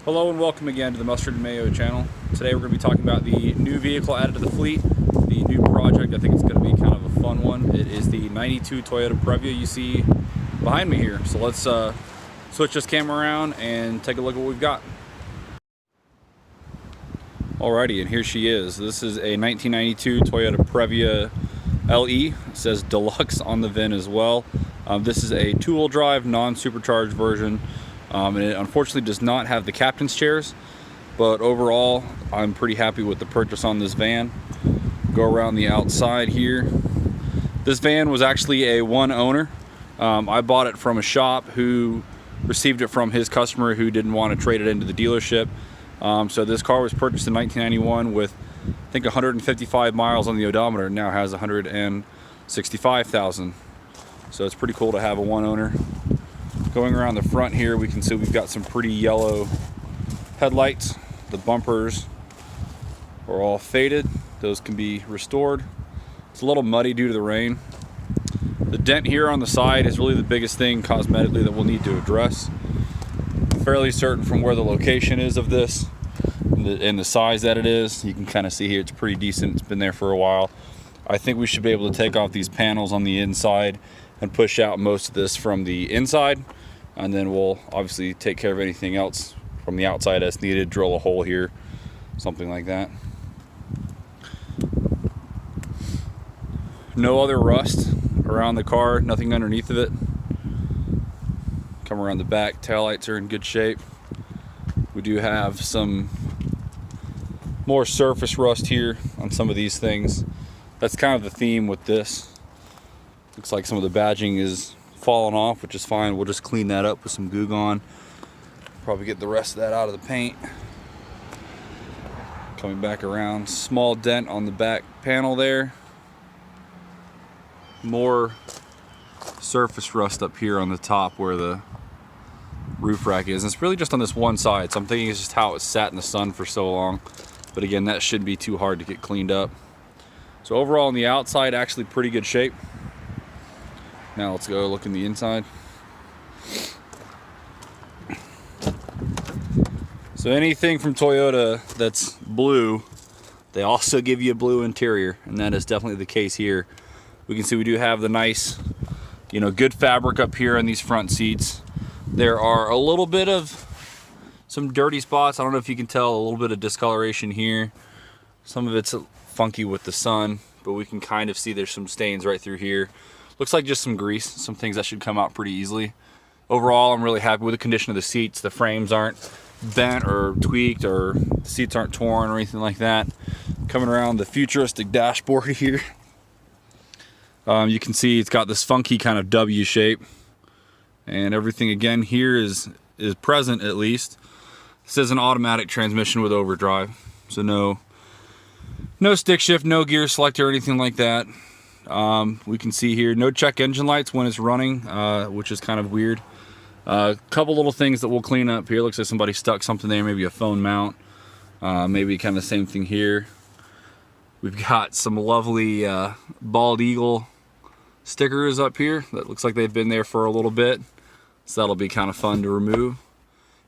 Hello and welcome again to the Mustard and Mayo channel. Today we're going to be talking about the new vehicle added to the fleet, the new project. I think it's going to be kind of a fun one. It is the 92 Toyota Previa you see behind me here. So let's switch this camera around and take a look at what we've got. Alrighty, and here she is. This is a 1992 Toyota Previa LE. It says Deluxe on the VIN as well. This is a two-wheel drive, non-supercharged version. And it unfortunately does not have the captain's chairs, but overall I'm pretty happy with the purchase on this van. Go around the outside here. This van was actually a one owner. I bought it from a shop who received it from his customer who didn't want to trade it into the dealership. So this car was purchased in 1991 with I think 155 miles on the odometer. It now has 165,000. So it's pretty cool to have a one owner. Going around the front here, we can see we've got some pretty yellow headlights. The bumpers are all faded. Those can be restored. It's a little muddy due to the rain. The dent here on the side is really the biggest thing cosmetically that we'll need to address. I'm fairly certain from where the location is of this and the size that it is. You can kind of see here it's pretty decent. It's been there for a while. I think we should be able to take off these panels on the inside and push out most of this from the inside, and then we'll obviously take care of anything else from the outside as needed. Drill a hole here, something like that. No other rust around the car, nothing underneath of it. Come around the back, taillights are in good shape. We do have some more surface rust here on some of these things. That's kind of the theme with this. Looks like some of the badging is falling off, which is fine. We'll just clean that up with some Goo Gone. Probably get the rest of that out of the paint. Coming back around, small dent on the back panel there. More surface rust up here on the top where the roof rack is. And it's really just on this one side, so I'm thinking it's just how it sat in the sun for so long. But again, that shouldn't be too hard to get cleaned up. So overall on the outside, actually pretty good shape. Now let's go look in the inside. So anything from Toyota that's blue, they also give you a blue interior, and that is definitely the case here. We can see we do have the nice, good fabric up here on these front seats. There are a little bit of some dirty spots. I don't know if you can tell, a little bit of discoloration here. Some of it's funky with the sun, but we can kind of see there's some stains right through here. Looks like just some grease, some things that should come out pretty easily. Overall, I'm really happy with the condition of the seats. The frames aren't bent or tweaked, or the seats aren't torn or anything like that. Coming around the futuristic dashboard here. You can see it's got this funky kind of W shape. And everything again here is present at least. This is an automatic transmission with overdrive. So no stick shift, no gear selector or anything like that. We can see here no check engine lights when it's running, which is kind of weird. Couple little things that we'll clean up here. Looks like somebody stuck something there, maybe a phone mount. Maybe kind of the same thing here. We've got some lovely bald eagle stickers up here that looks like they've been there for a little bit, so that'll be kind of fun to remove.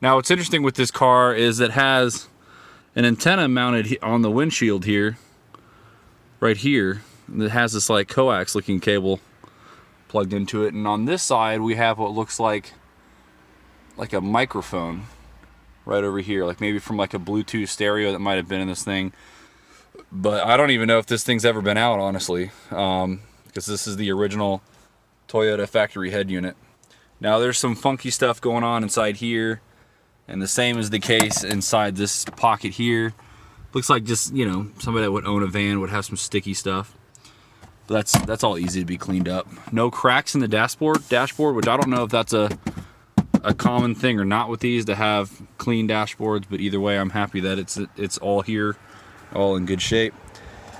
Now what's interesting with this car is it has an antenna mounted on the windshield here, right here. It has this like coax looking cable plugged into it, and on this side we have what looks like a microphone right over here, like maybe from like a Bluetooth stereo that might have been in this thing. But I don't even know if this thing's ever been out, honestly, because this is the original Toyota factory head unit. Now there's some funky stuff going on inside here, and the same is the case inside this pocket here. Looks like just, somebody that would own a van would have some sticky stuff. But that's all easy to be cleaned up. No cracks in the dashboard, which I don't know if that's a common thing or not with these, to have clean dashboards, but either way I'm happy that it's all here, all in good shape.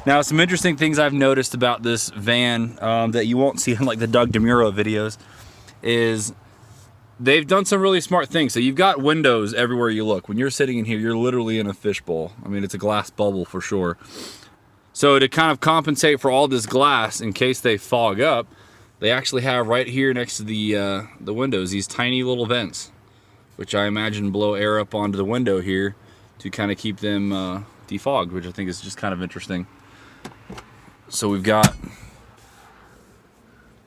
Now some interesting things I've noticed about this van that you won't see in like the Doug DeMuro videos is they've done some really smart things. So you've got windows everywhere you look. When you're sitting in here, you're literally in a fishbowl. I mean, it's a glass bubble for sure. So to kind of compensate for all this glass in case they fog up, they actually have right here next to the windows these tiny little vents which I imagine blow air up onto the window here to kind of keep them defogged, which I think is just kind of interesting. So we've got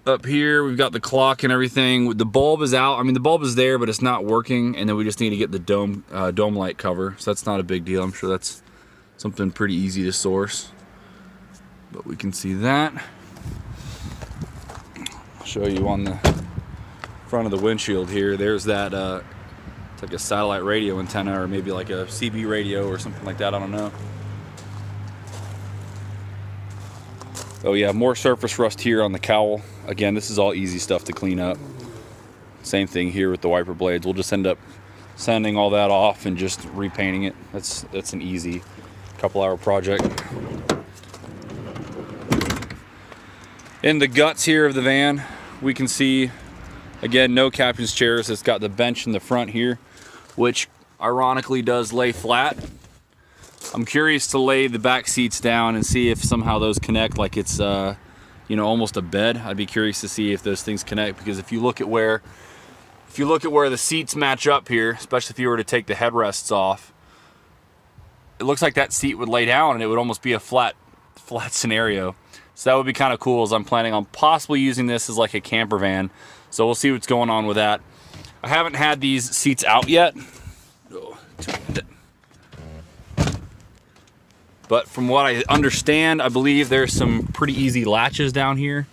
up here, we've got the clock and everything. The bulb is out. I mean, the bulb is there, but it's not working. And then we just need to get the dome light cover. So that's not a big deal. I'm sure that's something pretty easy to source. But we can see that. I'll show you on the front of the windshield here. There's that, it's like a satellite radio antenna, or maybe like a CB radio or something like that. I don't know. Oh yeah, more surface rust here on the cowl. Again, this is all easy stuff to clean up. Same thing here with the wiper blades. We'll just end up sanding all that off and just repainting it. That's an easy couple-hour project. In the guts here of the van, we can see, again, no captain's chairs. It's got the bench in the front here, which ironically does lay flat. I'm curious to lay the back seats down and see if somehow those connect like it's you know, almost a bed. I'd be curious to see if those things connect, because if you look at where the seats match up here, especially if you were to take the headrests off, it looks like that seat would lay down and it would almost be a flat scenario. So that would be kind of cool, as I'm planning on possibly using this as like a camper van. So we'll see what's going on with that. I haven't had these seats out yet. But from what I understand, I believe there's some pretty easy latches down here,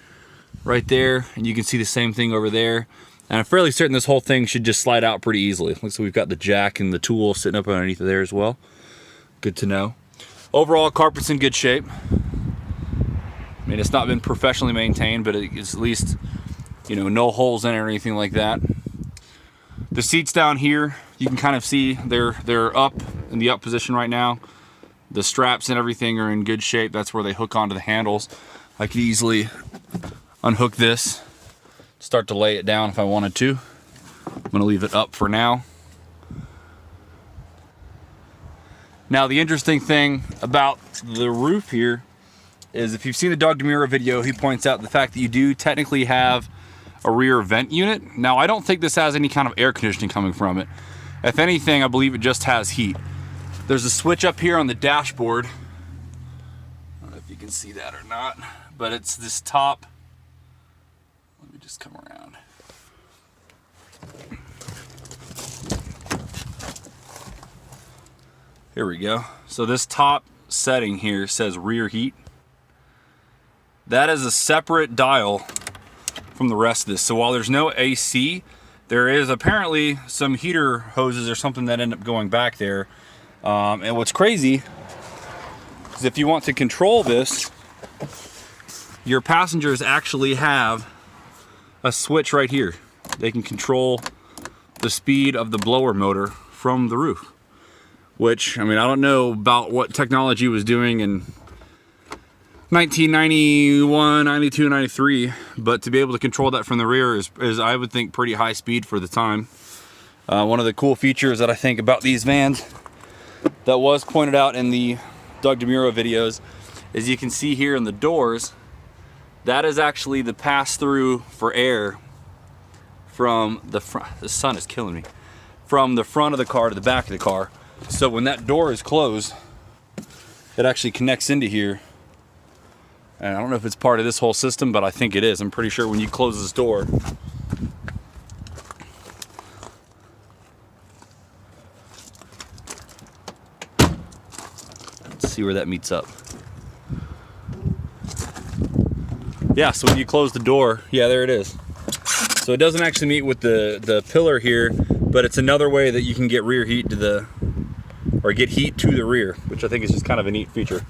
right there. And you can see the same thing over there. And I'm fairly certain this whole thing should just slide out pretty easily. Looks like we've got the jack and the tool sitting up underneath of there as well. Good to know. Overall, carpet's in good shape. I mean, it's not been professionally maintained, but it's at least, you know, no holes in it or anything like that. The seats down here, you can kind of see they're up in the up position right now. The straps and everything are in good shape. That's where they hook onto the handles. I could easily unhook this, start to lay it down if I wanted to. I'm gonna leave it up for now. Now, the interesting thing about the roof here is, if you've seen the Doug DeMuro video, he points out the fact that you do technically have a rear vent unit. Now, I don't think this has any kind of air conditioning coming from it. If anything, I believe it just has heat. There's a switch up here on the dashboard. I don't know if you can see that or not, but it's this top. Let me just come around. Here we go. So this top setting here says rear heat. That is a separate dial from the rest of this. So while there's no AC, there is apparently some heater hoses or something that end up going back there. And what's crazy is, if you want to control this, your passengers actually have a switch right here. They can control the speed of the blower motor from the roof. Which, I mean, I don't know about what technology was doing in 1991, 92, 93, but to be able to control that from the rear is I would think, pretty high speed for the time. One of the cool features that I think about these vans that was pointed out in the Doug DeMuro videos is, you can see here in the doors, that is actually the pass-through for air from the front. The sun is killing me. From the front of the car to the back of the car. So when that door is closed, it actually connects into here. And I don't know if it's part of this whole system, but I think it is. I'm pretty sure when you close this door, let's see where that meets up. Yeah, so when you close the door, yeah, there it is. So it doesn't actually meet with the pillar here, but it's another way that you can get rear heat to the, or get heat to the rear, which I think is just kind of a neat feature.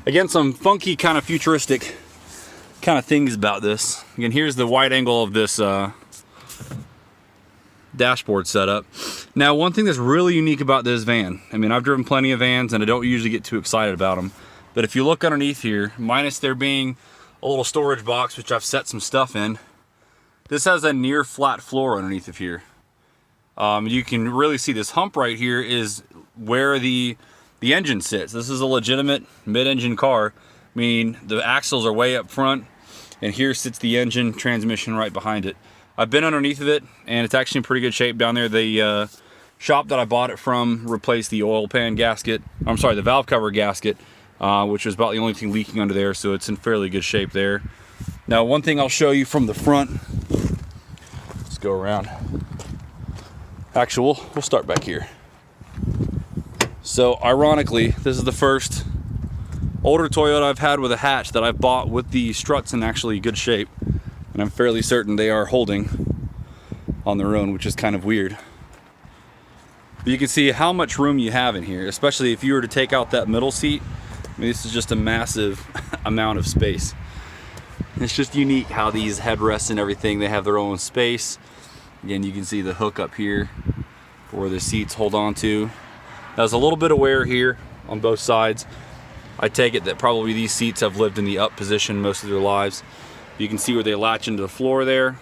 Again, some funky kind of futuristic kind of things about this. Again, here's the wide angle of this dashboard setup. Now, one thing that's really unique about this van, I mean, I've driven plenty of vans and I don't usually get too excited about them, but if you look underneath here, minus there being a little storage box, which I've set some stuff in, this has a near flat floor underneath of here. You can really see this hump right here is where the engine sits. This is a legitimate mid-engine car. I mean, the axles are way up front, and here sits the engine, transmission right behind it. I've been underneath of it, and it's actually in pretty good shape down there. The shop that I bought it from replaced the oil pan gasket. I'm sorry, the valve cover gasket, which was about the only thing leaking under there, so it's in fairly good shape there. Now, one thing I'll show you from the front. Let's go around. Actually, we'll start back here. So, ironically, this is the first older Toyota I've had with a hatch that I've bought with the struts in actually good shape. And I'm fairly certain they are holding on their own, which is kind of weird. But you can see how much room you have in here, especially if you were to take out that middle seat. I mean, this is just a massive amount of space. It's just unique how these headrests and everything, they have their own space. Again, you can see the hook up here where the seats hold on to. There's a little bit of wear here on both sides. I take it that probably these seats have lived in the up position most of their lives. You can see where they latch into the floor there.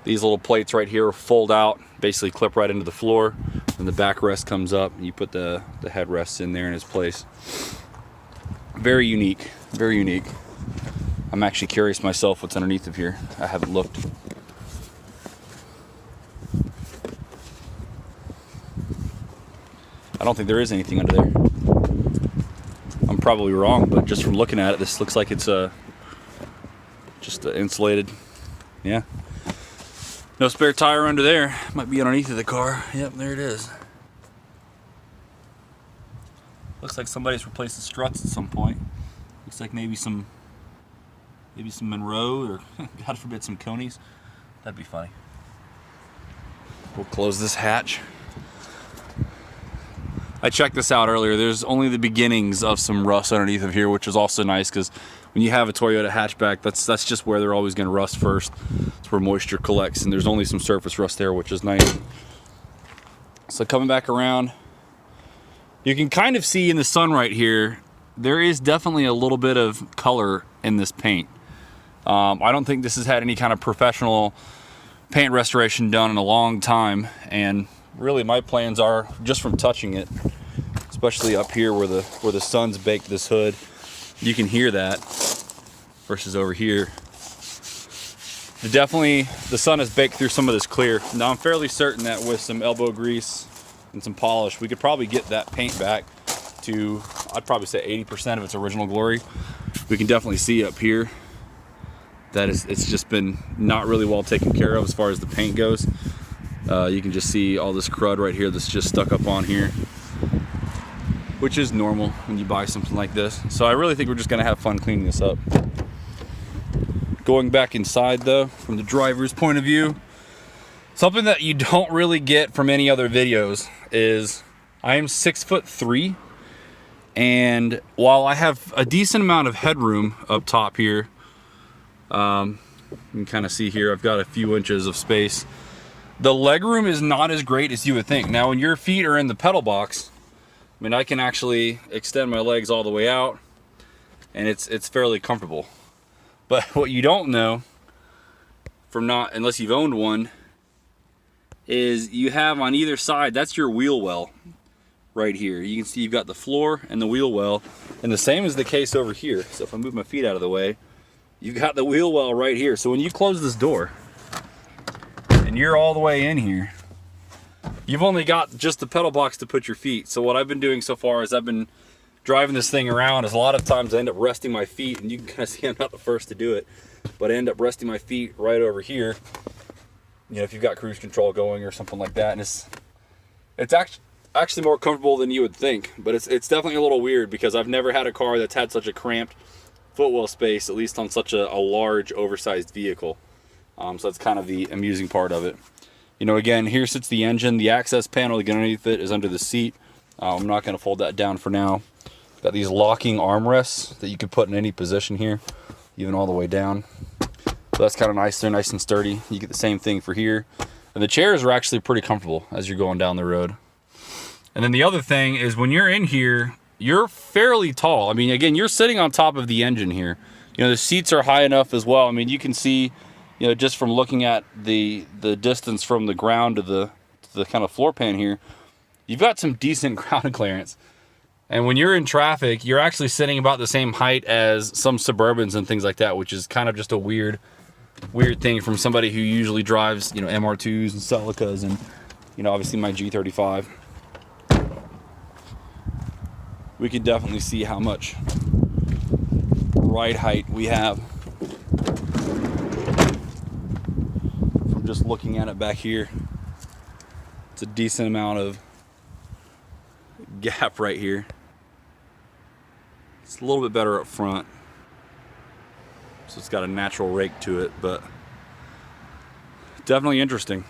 These little plates right here fold out, basically clip right into the floor, and the backrest comes up, and you put the headrests in there in its place. Very unique, very unique. I'm actually curious myself what's underneath of here. I haven't looked. I don't think there is anything under there. I'm probably wrong, but just from looking at it, this looks like it's just insulated. Yeah. No spare tire under there. Might be underneath of the car. Yep, there it is. Looks like somebody's replaced the struts at some point. Looks like maybe some Monroe, or God forbid some Conies. That'd be funny. We'll close this hatch. I checked this out earlier. There's only the beginnings of some rust underneath of here, which is also nice because when you have a Toyota hatchback, that's just where they're always going to rust first. It's where moisture collects, and there's only some surface rust there, which is nice. So coming back around, you can kind of see in the sun right here, there is definitely a little bit of color in this paint. I don't think this has had any kind of professional paint restoration done in a long time, and really my plans are, just from touching it, especially up here where the sun's baked this hood, you can hear that, versus over here. Definitely the sun has baked through some of this clear. Now I'm fairly certain that with some elbow grease and some polish, we could probably get that paint back to, I'd probably say 80% of its original glory. We can definitely see up here that it's just been not really well taken care of as far as the paint goes. You can just see all this crud right here that's just stuck up on here, which is normal when you buy something like this. So I really think we're just gonna have fun cleaning this up. Going back inside though, from the driver's point of view, something that you don't really get from any other videos is I am 6'3", and while I have a decent amount of headroom up top here, you can kind of see here I've got a few inches of space. The legroom is not as great as you would think. Now when your feet are in the pedal box, I mean, I can actually extend my legs all the way out, and it's fairly comfortable. But what you don't know, unless you've owned one, is you have on either side, that's your wheel well right here. You can see you've got the floor and the wheel well, and the same is the case over here. So if I move my feet out of the way, you've got the wheel well right here. So when you close this door and you're all the way in here, you've only got just the pedal box to put your feet. So what I've been doing so far is I've been driving this thing around, is a lot of times I end up resting my feet, and you can kind of see I'm not the first to do it, but I end up resting my feet right over here. You know, if you've got cruise control going or something like that, and it's actually more comfortable than you would think, but it's definitely a little weird because I've never had a car that's had such a cramped footwell space, at least on such a large, oversized vehicle. So that's kind of the amusing part of it. You know, again, here sits the engine. The access panel underneath it is under the seat. I'm not going to fold that down for now. Got these locking armrests that you can put in any position here, even all the way down. So that's kind of nice. They're nice and sturdy. You get the same thing for here. And the chairs are actually pretty comfortable as you're going down the road. And then the other thing is when you're in here, you're fairly tall. I mean, again, you're sitting on top of the engine here. You know, the seats are high enough as well. I mean, you can see, you know, just from looking at the distance from the ground to the kind of floor pan here, you've got some decent ground clearance. And when you're in traffic, you're actually sitting about the same height as some Suburbans and things like that, which is kind of just a weird weird thing from somebody who usually drives, you know, MR2s and Celicas and, you know, obviously my G35. We can definitely see how much ride height we have from just looking at it back here. It's a decent amount of gap right here. It's a little bit better up front, so it's got a natural rake to it, but definitely interesting.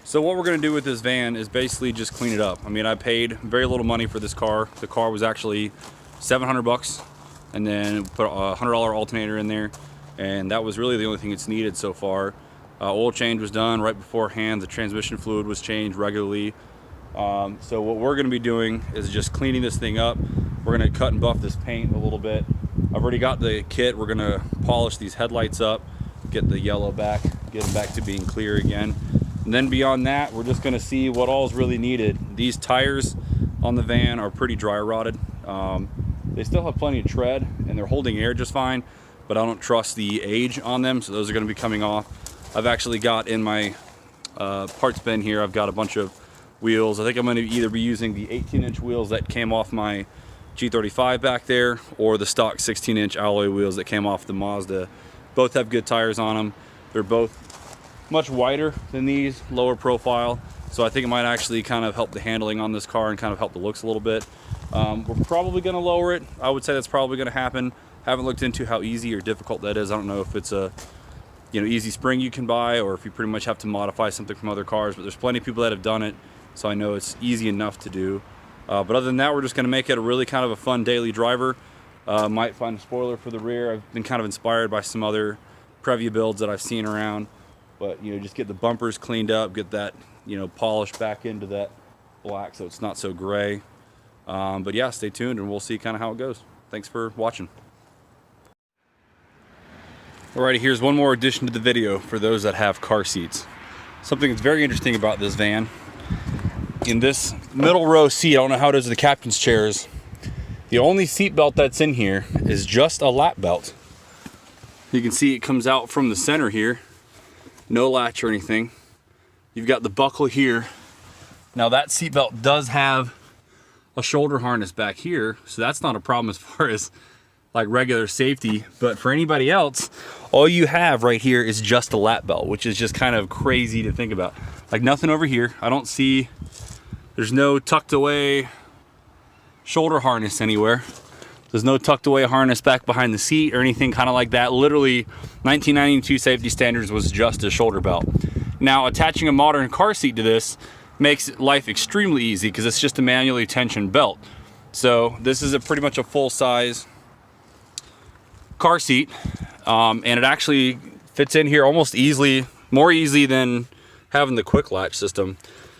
So what we're going to do with this van is basically just clean it up. I mean, I paid very little money for this car. The car was actually $700, and then put a $100 alternator in there, and that was really the only thing it's needed so far. Oil change was done right beforehand. The transmission fluid was changed regularly. So what we're going to be doing is just cleaning this thing up. We're going to cut and buff this paint a little bit. I've already got the kit. We're going to polish these headlights up, get the yellow back, get them back to being clear again. And then beyond that, we're just going to see what all's really needed. These tires on the van are pretty dry rotted. They still have plenty of tread and they're holding air just fine, but I don't trust the age on them, so those are going to be coming off. I've actually got in my parts bin here, I've got a bunch of wheels. I think I'm going to either be using the 18-inch wheels that came off my G35 back there, or the stock 16-inch alloy wheels that came off the Mazda. Both have good tires on them. They're both much wider than these, lower profile, so I think it might actually kind of help the handling on this car and kind of help the looks a little bit. We're probably going to lower it. I would say that's probably going to happen. Haven't looked into how easy or difficult that is. I don't know if it's a, you know, easy spring you can buy, or if you pretty much have to modify something from other cars, but there's plenty of people that have done it, so I know it's easy enough to do. But other than that, we're just going to make it a really kind of a fun daily driver. Might find a spoiler for the rear. I've been kind of inspired by some other Previa builds that I've seen around. But, you know, just get the bumpers cleaned up, get that, you know, polished back into that black so it's not so gray. But yeah, stay tuned and we'll see kind of how it goes. Thanks for watching. Alrighty, here's one more addition to the video for those that have car seats. Something that's very interesting about this van. In this middle row seat, I don't know how it is with the captain's chairs, the only seat belt that's in here is just a lap belt. You can see it comes out from the center here. No latch or anything. You've got the buckle here. Now that seatbelt does have a shoulder harness back here, so that's not a problem as far as like regular safety. But for anybody else, all you have right here is just a lap belt, which is just kind of crazy to think about. Like nothing over here. I don't see, there's no tucked away shoulder harness anywhere. There's no tucked away harness back behind the seat or anything kind of like that. Literally, 1992 safety standards was just a shoulder belt. Now, attaching a modern car seat to this makes life extremely easy because it's just a manually tensioned belt. So this is pretty much a full-size car seat, and it actually fits in here almost easily, more easy than having the quick latch system.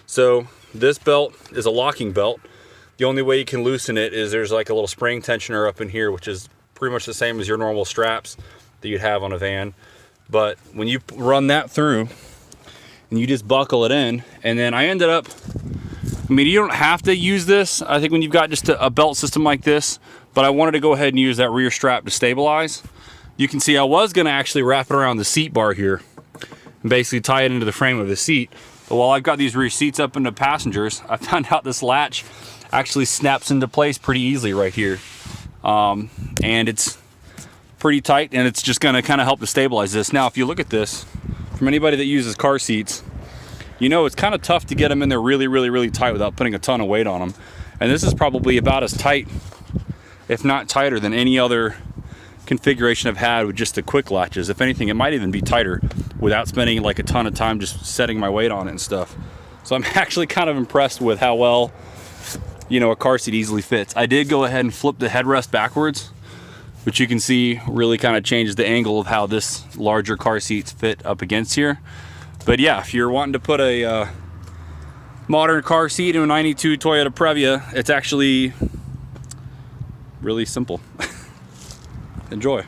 So this belt is a locking belt. The only way you can loosen it is there's like a little spring tensioner up in here, which is pretty much the same as your normal straps that you'd have on a van. But when you run that through and you just buckle it in, and then I ended up, I mean, you don't have to use this, I think, when you've got just a belt system like this, but I wanted to go ahead and use that rear strap to stabilize. You can see I was gonna actually wrap it around the seat bar here and basically tie it into the frame of the seat. But while I've got these rear seats up into passengers, I found out this latch actually snaps into place pretty easily right here. And it's pretty tight, and it's just gonna kind of help to stabilize this. Now, if you look at this, from anybody that uses car seats, you know it's kind of tough to get them in there really, really, really tight without putting a ton of weight on them. And this is probably about as tight, if not tighter, than any other configuration I've had with just the quick latches. If anything, it might even be tighter without spending like a ton of time just setting my weight on it and stuff. So I'm actually kind of impressed with how well, you know, a car seat easily fits. I did go ahead and flip the headrest backwards, which you can see really kind of changes the angle of how this larger car seats fit up against here. But yeah, if you're wanting to put a modern car seat in a 92 Toyota Previa, it's actually really simple. Enjoy.